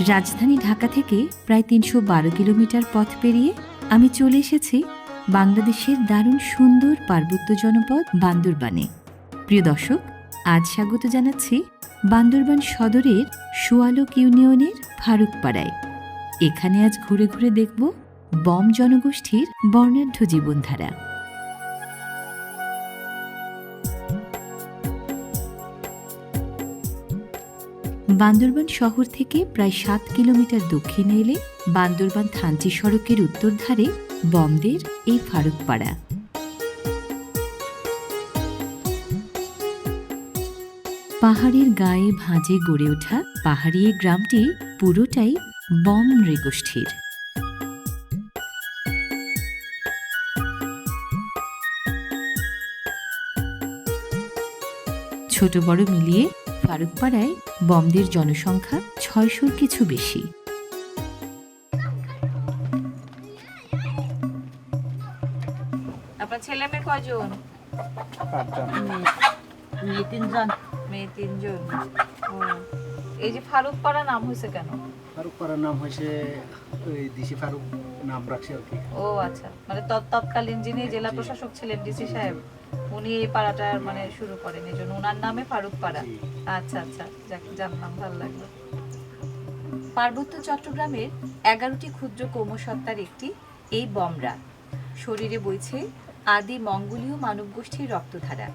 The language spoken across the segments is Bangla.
রাজধানী ঢাকা থেকে প্রায় ৩১২ কিলোমিটার পথ পেরিয়ে আমি চলে এসেছি বাংলাদেশের দারুণ সুন্দর পার্বত্য জনপদ বান্দরবানে। প্রিয় দর্শক, আজ স্বাগত জানাচ্ছি বান্দরবান সদরের সুয়ালক ইউনিয়নের ফারুকপাড়ায়। এখানে আজ ঘুরে ঘুরে দেখব বম জনগোষ্ঠীর বর্ণাঢ্য জীবনধারা। বান্দরবান শহর থেকে প্রায় ৭ কিলোমিটার দক্ষিণে এলে বান্দরবান থানচি সড়কের উত্তর ধারে বমদের এই ফারুকপাড়া। পাহাড়ের গায়ে ভাঁজে গড়ে ওঠা পাহাড়ি এই গ্রামটি পুরোটাই বম নৃগোষ্ঠীর। ছোট বড় মিলিয়ে ফারুকপাড়ায় বমদের জনসংখ্যা ৬০০-র কিছু বেশি। আপনার ছেলে মেয়ে কয়জন? মেয়ে তিনজন। মেয়ে তিনজন। এই যে ফারুকপাড়া নাম হয়েছে কেন? ফারুকপাড়ার নাম হয়েছে ওই ডিসি ফারুক নাম রাখছে আর কি। ও আচ্ছা, মানে তৎকালীন যিনি জেলা প্রশাসক ছিলেন ডিসি সাহেব, উনি এই পাড়াটার মানে শুরু করেন, এই জন্য ওনার নামে ফারুকপাড়া। আচ্ছা আচ্ছা, জানলাম, ভালো লাগলো। পার্বত্য চট্টগ্রামের ১১টি ক্ষুদ্র কৌমসত্তার একটি এই বমরা। শরীরে বইছে আদি মঙ্গোলীয় মানবগোষ্ঠীর রক্তধারা।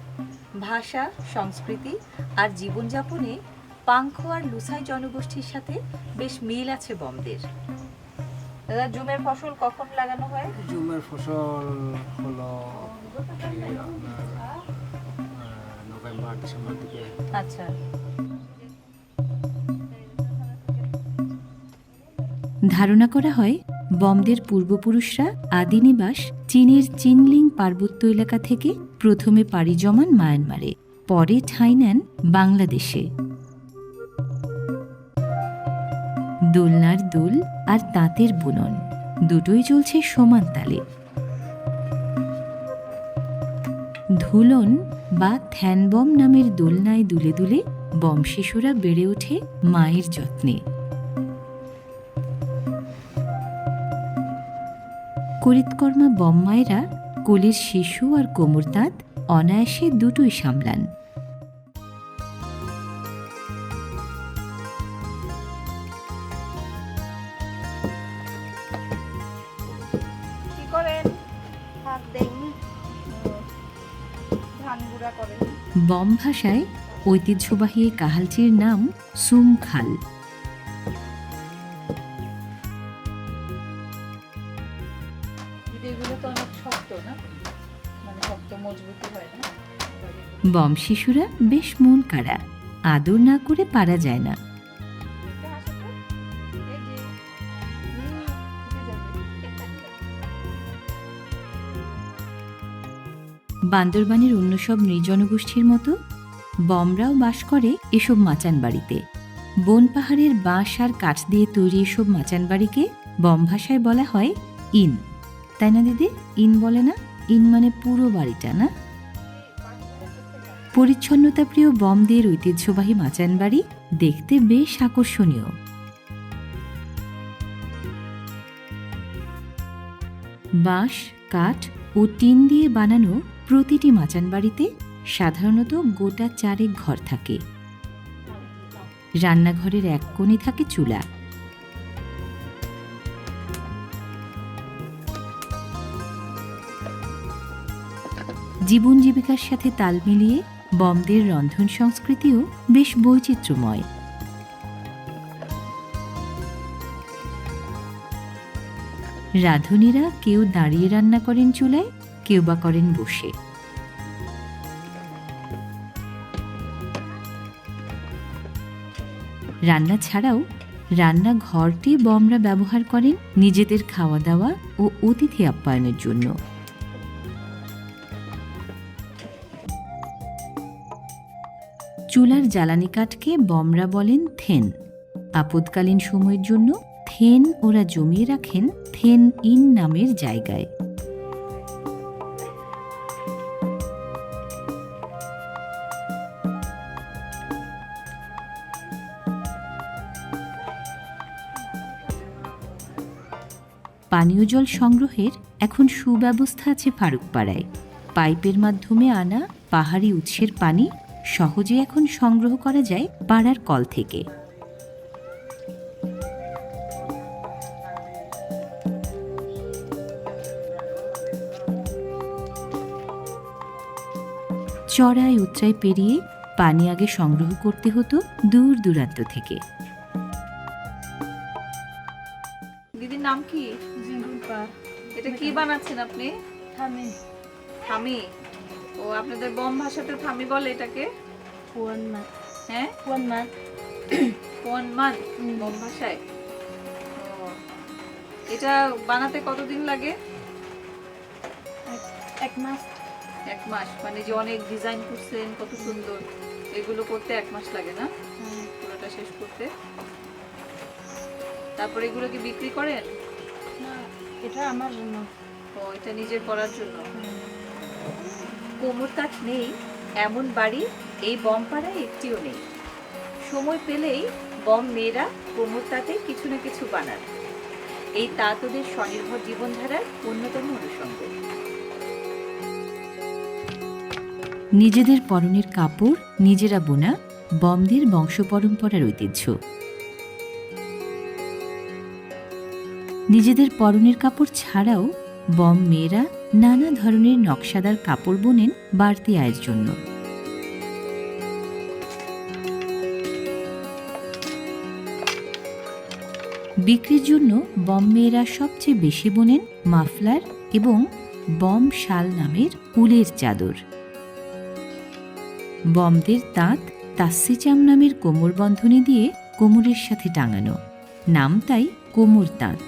ভাষা, সংস্কৃতি আর জীবনযাপনে পাংখো আর লুসাই জনগোষ্ঠীর সাথে বেশ মিল আছে বমদের। দাদা, জুমের ফসল কখন লাগানো হয়? জুমের ফসল হলো নভেম্বর ডিসেম্বর থেকে। আচ্ছা। ধারণা করা হয় বমদের পূর্বপুরুষরা আদি নিবাস চীনের চিনলিং পার্বত্য এলাকা থেকে প্রথমে পাড়ি জমান মায়ানমারে, পরে ঠাঁই নেন বাংলাদেশে। দোলনার দোল আর তাঁতের বুনন দুটোই চলছে সমান তালে। ধুলন বা থ্যানবম নামের দোলনায় দুলে দুলে বম শিশুরা বেড়ে ওঠে মায়ের যত্নে। করিতকর্মা বম মায়েরা কোলের শিশু আর কোমর তাঁত অনায়াসে দুটোই সামলান। কি করেন? হাত দেন, ধান গুঁড়া করেন। বম ভাষায় ঐতিহ্যবাহী এই কাহালচির নাম সুমখাল। এগুলো তো অনেক শক্ত না, মানে শক্ত মজবুতি হয় না? বম শিশুরা বেশ মন কাড়া, আদর না করে পারা যায় না। বান্দরবানের অন্য সব নৃজনগোষ্ঠীর মতো বমরাও বাস করে এসব মাচান বাড়িতে। বন পাহাড়ের বাঁশ আর কাঠ দিয়ে তৈরি এসব মাচান বাড়িকে বম ভাষায় বলা হয় ইন। তাই না দিদি? ইন বলে না? ইন মানে পুরো বাড়িটা, না? পরিচ্ছন্নতা প্রিয় বমদের ঐতিহ্যবাহী মাচান বাড়ি দেখতে বেশ আকর্ষণীয়। বাঁশ, কাঠ ও টিন দিয়ে বানানো প্রতিটি মাচান বাড়িতে সাধারণত গোটা ৪ ঘর থাকে। রান্নাঘরের এক কোণে থাকে চুলা। জীবন জীবিকার সাথে তাল মিলিয়ে বমদের রন্ধন সংস্কৃতিও বেশ বৈচিত্র্যময়। রাঁধুনিরা কেউ দাঁড়িয়ে রান্না করেন চুলায়, কেউ বা করেন বসে। রান্না ছাড়াও রান্নাঘরটি বমরা ব্যবহার করেন নিজেদের খাওয়া দাওয়া ও অতিথি আপ্যায়নের জন্য। চুলার জ্বালানি কাঠকে বমরা বলেন থেন। আপদকালীন সময়ের জন্য থেন ওরা জমিয়ে রাখেন থেন ইন নামের জায়গায়। পানীয় জল সংগ্রহের এখন সুব্যবস্থা আছে ফারুকপাড়ায়। পাইপের মাধ্যমে আনা পাহাড়ি উৎসের পানি সহজে এখন সংগ্রহ করা যায় পাড়ার কল থেকে। চড়াই উচ্চাই পেরিয়ে পানি আগে সংগ্রহ করতে হতো দূর দূরান্ত থেকে। দিদির নাম কি? এটা কি বানাচ্ছেন আপনি? থামি থামি। ও আপনাদের বম ভাষাতে থামি বলে এটাকে? পুয়ান মাছ হ্যাঁ, পুয়ান মাছ কোন মান বম ভাষায়? ও, এটা বানাতে কতদিন লাগে? এক মাস 1 মাস। মানে যে অনেক ডিজাইন করছেন কত সুন্দর, এগুলো করতে 1 মাস লাগে না পুরোটা শেষ করতে? তারপরে এগুলো কি বিক্রি করেন? না, এটা আমার জন্য। ও, এটা নিজের করার জন্য। কোমর কাঠ নেই এমন বাড়ি এই বম পাড়ায় একটিও নেই। সময় পেলেই বম মেয়েরা কোমর তাতে কিছু না কিছু বানান। এই তাঁত ওদের স্বনির্ভর জীবনধারার অন্যতম অনুষঙ্গ। নিজেদের পরনের কাপড় নিজেরা বোনা বমদের বংশ পরম্পরার ঐতিহ্য। নিজেদের পরনের কাপড় ছাড়াও বম মেয়েরা নানা ধরনের নকশাদার কাপড় বোনেন বাড়তি আয়ের জন্য। বিক্রির জন্য বম মেয়েরা সবচেয়ে বেশি বোনেন মাফলার এবং বম শাল নামের উলের চাদর। বমদের তাঁত তাসসিচাম নামের কোমর বন্ধনী দিয়ে কোমরের সাথে টাঙানো, নাম তাই কোমর তাঁত।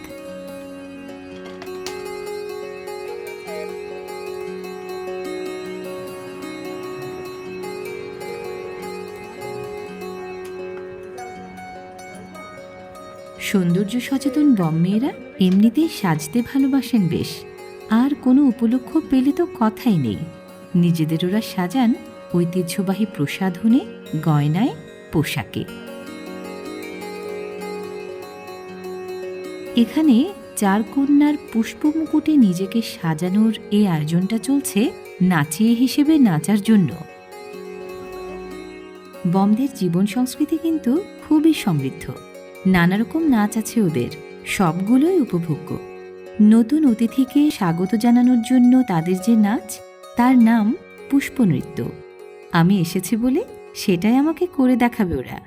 সৌন্দর্য সচেতন বম মেয়েরা এমনিতেই সাজতে ভালোবাসেন বেশ, আর কোনো উপলক্ষ পেলে তো কথাই নেই। নিজেদের ওরা সাজান ঐতিহ্যবাহী প্রসাধনে, গয়নায়, পোশাকে। এখানে 4 কন্যার পুষ্পমুকুটে নিজেকে সাজানোর এই আয়োজনটা চলছে নাচিয়ে হিসেবে নাচার জন্য। বমদের জীবন সংস্কৃতি কিন্তু খুবই সমৃদ্ধ। নানা রকম নাচ আছে ওদের, সবগুলোই উপভোগ্য। নতুন অতিথিকে স্বাগত জানানোর জন্য তাদের যে নাচ, তার নাম পুষ্পনৃত্য। আমি এসেছি বলে সেটাই আমাকে করে দেখাবে ওরা।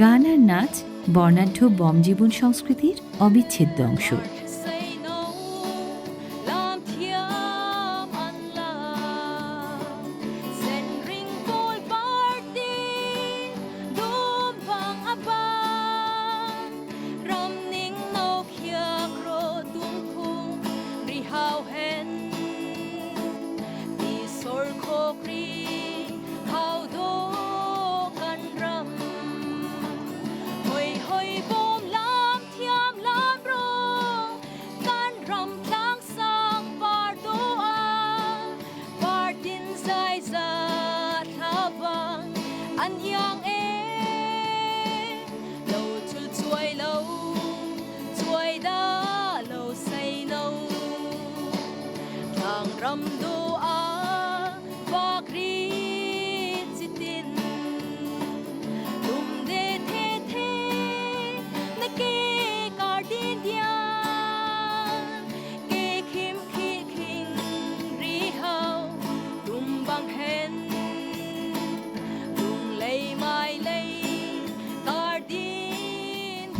গান আর নাচ বর্ণাঢ্য বম জীবন সংস্কৃতির অবিচ্ছেদ্য অংশ।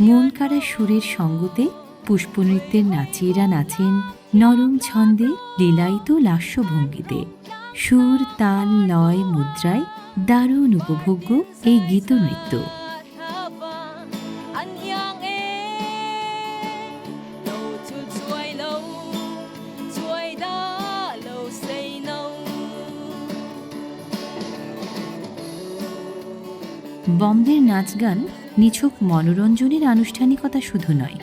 মন কাড়া সুরের সঙ্গতে পুষ্পনৃত্যের নাচিয়েরা নাচেন নরম ছন্দে, লীলায়িত লাস্যভঙ্গিতে। সুর, তাল, লয়, মুদ্রায় দারুণ উপভোগ্য এই গীতনৃত্য। বমদের নাচ গান নিছক মনোরঞ্জনের আনুষ্ঠানিকতা শুধু নয়,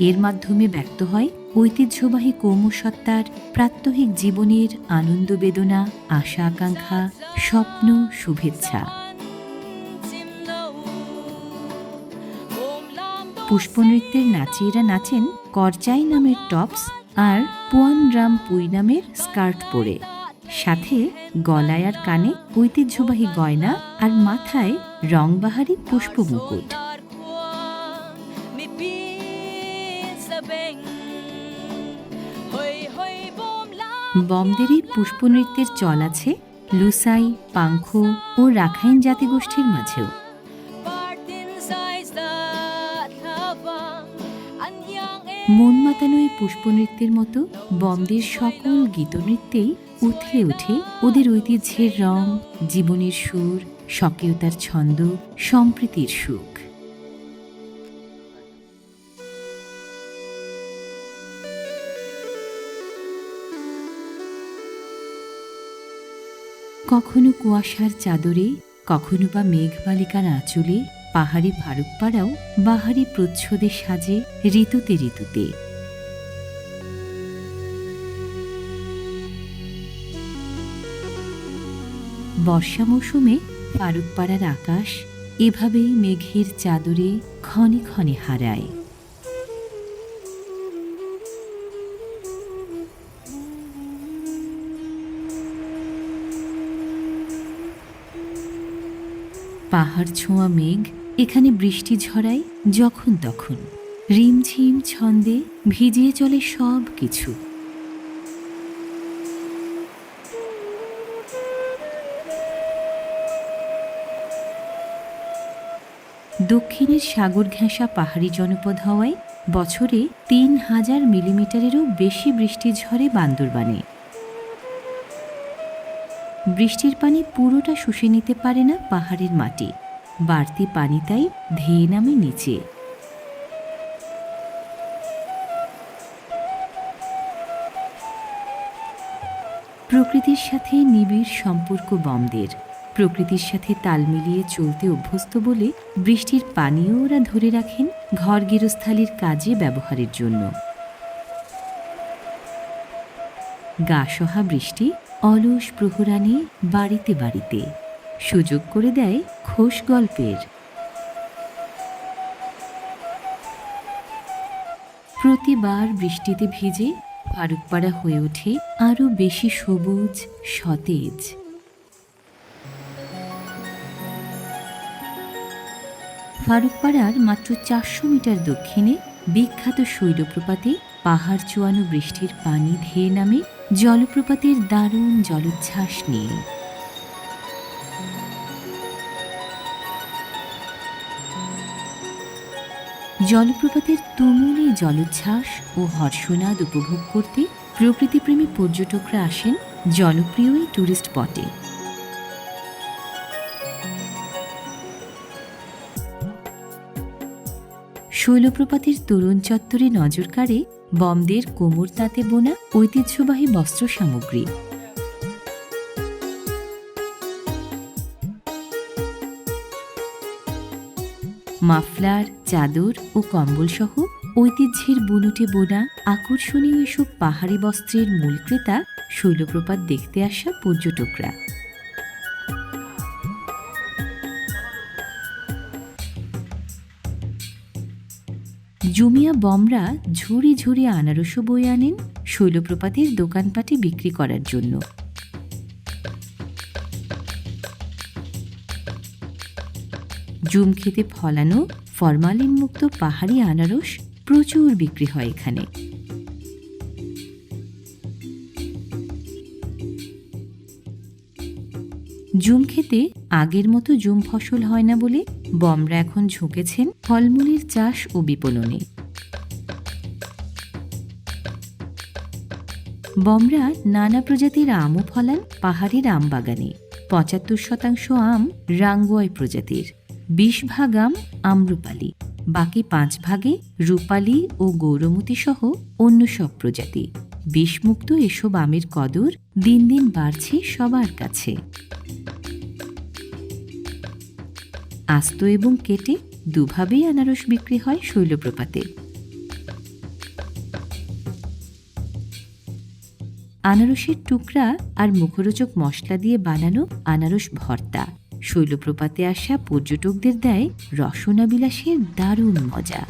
এর মাধ্যমে ব্যক্ত হয় ঐতিহ্যবাহী কৌমসত্তার প্রাত্যহিক জীবনের আনন্দ বেদনা, আশা আকাঙ্ক্ষা, স্বপ্ন, শুভেচ্ছা। পুষ্পনৃত্যের নাচিয়েরা নাচেন করচাই নামের টপস আর পুয়ান রাম পুই নামের স্কার্ট পরে, সাথে গলায় আর কানে ঐতিহ্যবাহী গয়না আর মাথায় রংবাহারি পুষ্প মুকুট। বমদের এই পুষ্পনৃত্যের চল আছে লুসাই, পাংখো ও রাখাইন জাতিগোষ্ঠীর মাঝেও। মন মাতানো এই পুষ্পনৃত্যের মতো বমদের সকল গীতনৃত্যেই উথলে ওঠে ওদের ঐতিহ্যের রং, জীবনের সুর, স্বকীয়তার ছন্দ, সম্প্রীতির সুখ। কখনো কুয়াশার চাদরে, কখনো বা মেঘবালিকার আঁচলে পাহাড়ি ফারুকপাড়াও বাহারি প্রচ্ছদে সাজে ঋতুতে ঋতুতে। বর্ষা মৌসুমে ফারুকপাড়ার আকাশ এভাবেই মেঘের চাদরে ক্ষণে ক্ষণে হারায়। পাহাড় ছোঁয়া মেঘ এখানে বৃষ্টি ঝরায় যখন তখন, রিমঝিম ছন্দে ভিজিয়ে চলে সব কিছু। দক্ষিণের সাগর ঘেঁষা পাহাড়ি জনপদ হওয়ায় বছরে ৩,০০০ মিলিমিটারেরও বেশি বৃষ্টি ঝরে বান্দরবানে। বৃষ্টির পানি পুরোটা শুষে নিতে পারে না পাহাড়ের মাটি, বাড়তি পানি তাই ধেয়ে নামে নিচে। প্রকৃতির সাথে নিবিড় সম্পর্ক বমদের। প্রকৃতির সাথে তাল মিলিয়ে চলতে অভ্যস্ত বলে বৃষ্টির পানিও ওরা ধরে রাখেন ঘর গৃহস্থালির কাজে ব্যবহারের জন্য। গা সহা বৃষ্টি অলস প্রহরানে বাড়িতে বাড়িতে সুযোগ করে দেয় খোশ গল্পের। প্রতিবার বৃষ্টিতে ভিজে ফারুকপাড়া হয়ে ওঠে আরো বেশি সবুজ, সতেজ। ফারুকপাড়ার মাত্র ৪০০ মিটার দক্ষিণে বিখ্যাত শৈলপ্রপাতে পাহাড় চোয়ানো বৃষ্টির পানি ধেয়ে নামে জলপ্রপাতের দারুণ জলোচ্ছ্বাস নিয়ে। জলপ্রপাতের তুমুল জলোচ্ছ্বাস ও হর্ষনাদ উপভোগ করতে প্রকৃতিপ্রেমী পর্যটকরা আসেন জনপ্রিয় এই টুরিস্ট স্পটে। শৈলপ্রপাতের তরুণ চত্বরে নজর কাড়ে বমদের কোমর তাঁতে বোনা ঐতিহ্যবাহী বস্ত্র সামগ্রী। মাফলার, চাদর ও কম্বল সহ ঐতিহ্যের বুনটে বোনা আকর্ষণীয় এসব পাহাড়ি বস্ত্রের মূল ক্রেতা শৈলপ্রপাত দেখতে আসা পর্যটকরা। জুমিয়া বমরা ঝুড়ি ঝুড়ি আনারসও বয়ে আনেন শৈলপ্রপাতের দোকানপাটে বিক্রি করার জন্য। জুম খেতে ফলানো ফরমালিন মুক্ত পাহাড়ি আনারস প্রচুর বিক্রি হয় এখানে। জুম খেতে আগের মতো জুম ফসল হয় না বলে বমরা এখন ঝুঁকেছেন ফলমূলের চাষ ও বিপণনে। বমরা নানা প্রজাতির আমও ফলান পাহাড়ের আম বাগানে। ৭৫% আম রাঙ্গুয়াই প্রজাতির, ২০ ভাগ আম আম্রপালি, বাকি ৫ ভাগে রূপালী ও গৌরমতী সহ অন্য সব প্রজাতি। বিষমুক্ত এসব আমের কদর দিন দিন বাড়ছে সবার কাছে। আস্ত এবং কেটে দুভাবেই আনারস বিক্রি হয় শৈলপ্রপাতে। আনারসের টুকরা আর মুখরোচক মশলা দিয়ে বানানো আনারস ভর্তা শৈলপ্রপাতে আসা পর্যটকদের দেয় রসনা বিলাসের দারুণ মজা।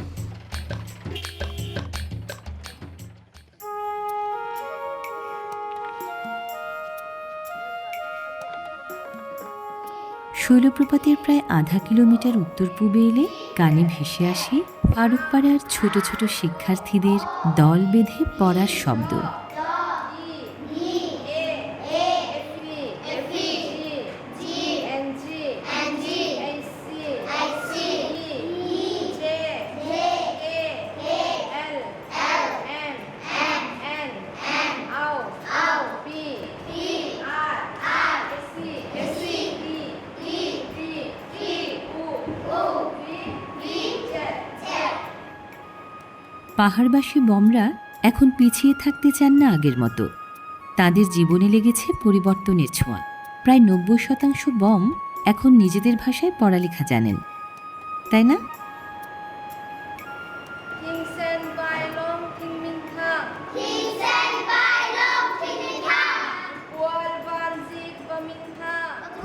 শৈলপ্রপাতের প্রায় আধা কিলোমিটার উত্তর পূবে এলে কানে ভেসে আসে ফারুকপাড়ার ছোট ছোট শিক্ষার্থীদের দল বেঁধে পড়ার শব্দ। পাহাড়বাসী বমরা এখন পিছিয়ে থাকতে চান না আগের মতো। তাদের জীবনে লেগেছে পরিবর্তনের ছোঁয়া। প্রায় 90% বম এখন নিজেদের ভাষায় পড়ালেখা জানেন, তাই না?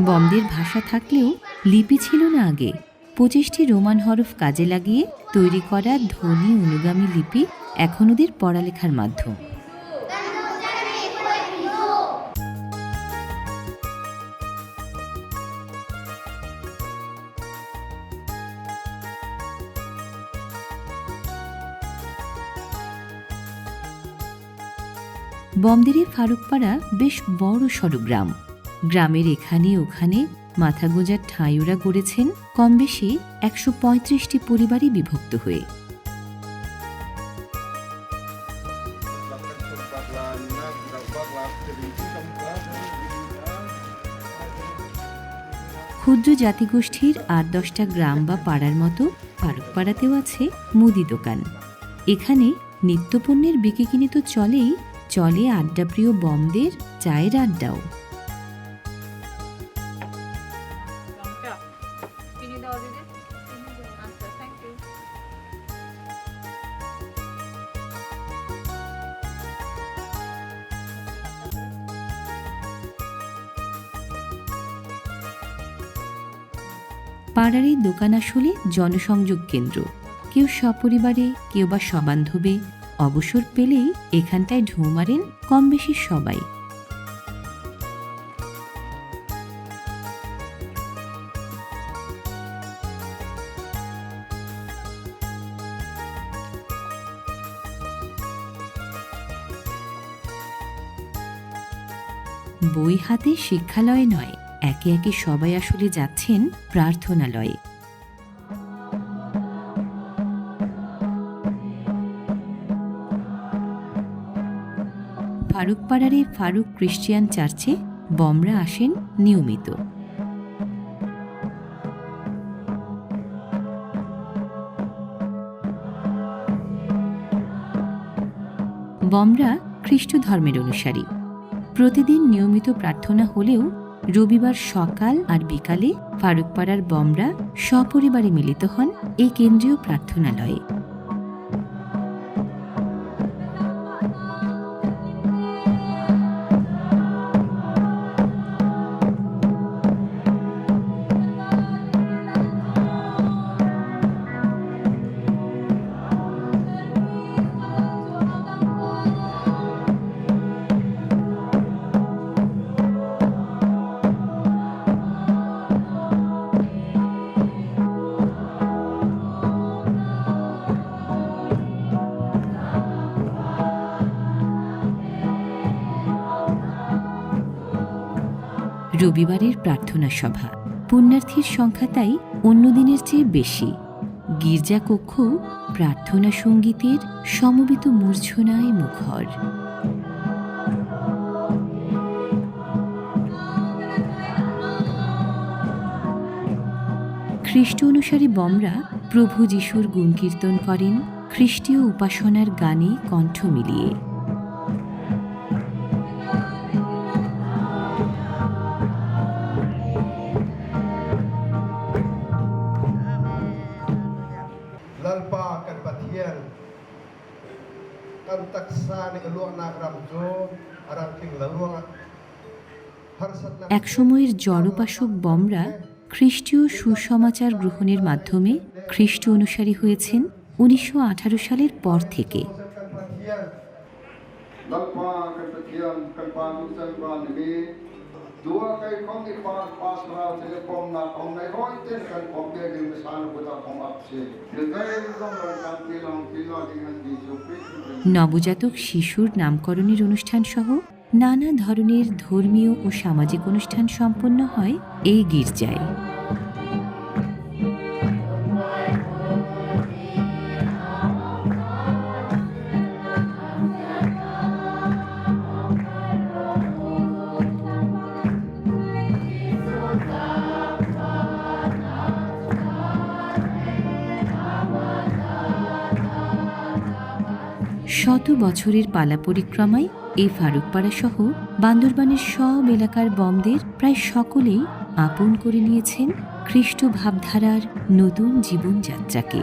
বমদের ভাষা থাকলেও লিপি ছিল না আগে। 25টি রোমান হরফ কাজে লাগিয়ে তৈরি করা ধ্বনি অনুগামী লিপি এখন ওদের পড়ালেখার মাধ্যম। বমদেরের ফারুকপাড়া বেশ বড় সড়ো গ্রাম। গ্রামের এখানে ওখানে মাথা গোঁজার ঠাঁই ওরা গড়েছেন কম বেশি 135টি পরিবারই বিভক্ত হয়ে। ক্ষুদ্র জাতিগোষ্ঠীর 8-10টা গ্রাম বা পাড়ার মতো ফারুকপাড়াতেও আছে মুদি দোকান। এখানে নিত্যপণ্যের বিক্রি কিনে তো চলেই, চলে আড্ডাপ্রিয় বমদের চায়ের আড্ডাও। পাড়ার এই দোকান আসলে জনসংযোগ কেন্দ্র। কেউ সপরিবারে, কেউ বা সবান্ধবে অবসর পেলেই এখানটায় ঢুঁ মারেন কম বেশি সবাই। বই হাতে শিক্ষালয়ে নয়, একে একে সবাই আসলে যাচ্ছেন প্রার্থনালয়ে। ফারুকপাড়ার ফারুক ক্রিশ্চিয়ান চার্চে বমরা আসেন নিয়মিত। বমরা খ্রিস্ট ধর্মের অনুসারী। প্রতিদিন নিয়মিত প্রার্থনা হলেও রবিবার সকাল আর বিকালে ফারুকপাড়ার বমরা সপরিবারে মিলিত হন এই কেন্দ্রীয় প্রার্থনালয়ে। রবিবারের প্রার্থনা সভা, পুণ্যার্থীর সংখ্যা তাই অন্য দিনের চেয়ে বেশি। গির্জা কক্ষ প্রার্থনা সঙ্গীতের সমবেত মূর্ছনায় মুখর। খ্রিস্ট অনুসারী বমরা প্রভু যিশুর গুণকীর্তন করেন খ্রিস্টীয় উপাসনার গানে কণ্ঠ মিলিয়ে। kan taksa ni eluang na ramjo arang একসময়ের জড়োপাসক বমরা খ্রিস্টীয় সুসমাচার গ্রহণের মাধ্যমে খ্রিস্ট অনুসারী হয়েছেন 1918 সালের পর থেকে। নবজাতক শিশুর নামকরণের অনুষ্ঠান সহ নানা ধরনের ধর্মীয় ও সামাজিক অনুষ্ঠান সম্পন্ন হয় এই গির্জায়। শত বছরের পালা পরিক্রমায় এই ফারুকপাড়া সহ বান্দরবানের সব এলাকার বমদের প্রায় সকলেই আপন করে নিয়েছেন খ্রিস্ট ভাবধারার নতুন জীবনযাত্রাকে।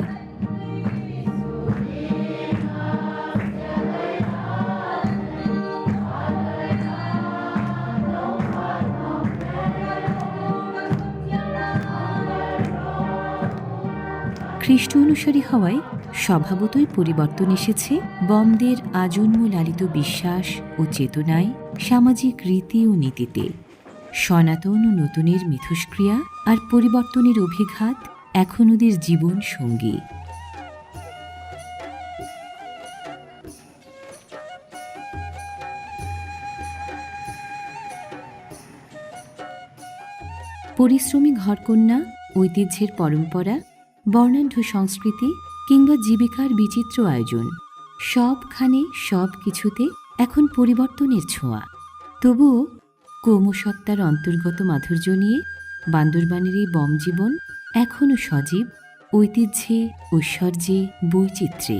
খ্রিস্ট অনুসারী হওয়ায় স্বভাবতই পরিবর্তন এসেছে বমদের আজন্ম লালিত বিশ্বাস ও চেতনায়, সামাজিক রীতি ও নীতিতে। সনাতন ও নতুনের মিথস্ক্রিয়া আর পরিবর্তনের অভিঘাত এখন ওদের জীবন সঙ্গী। পরিশ্রমী ঘরকন্যা, ঐতিহ্যের পরম্পরা, বর্ণাঢ্য সংস্কৃতি কিংবা জীবিকার বিচিত্র আয়োজন, সবখানে সব কিছুতে এখন পরিবর্তনের ছোঁয়া। তবুও কৌমসত্তার অন্তর্গত মাধুর্য নিয়ে বান্দরবানের এই বম জীবন এখনও সজীব, ঐতিহ্যে, ঐশ্বর্যে, বৈচিত্র্যে।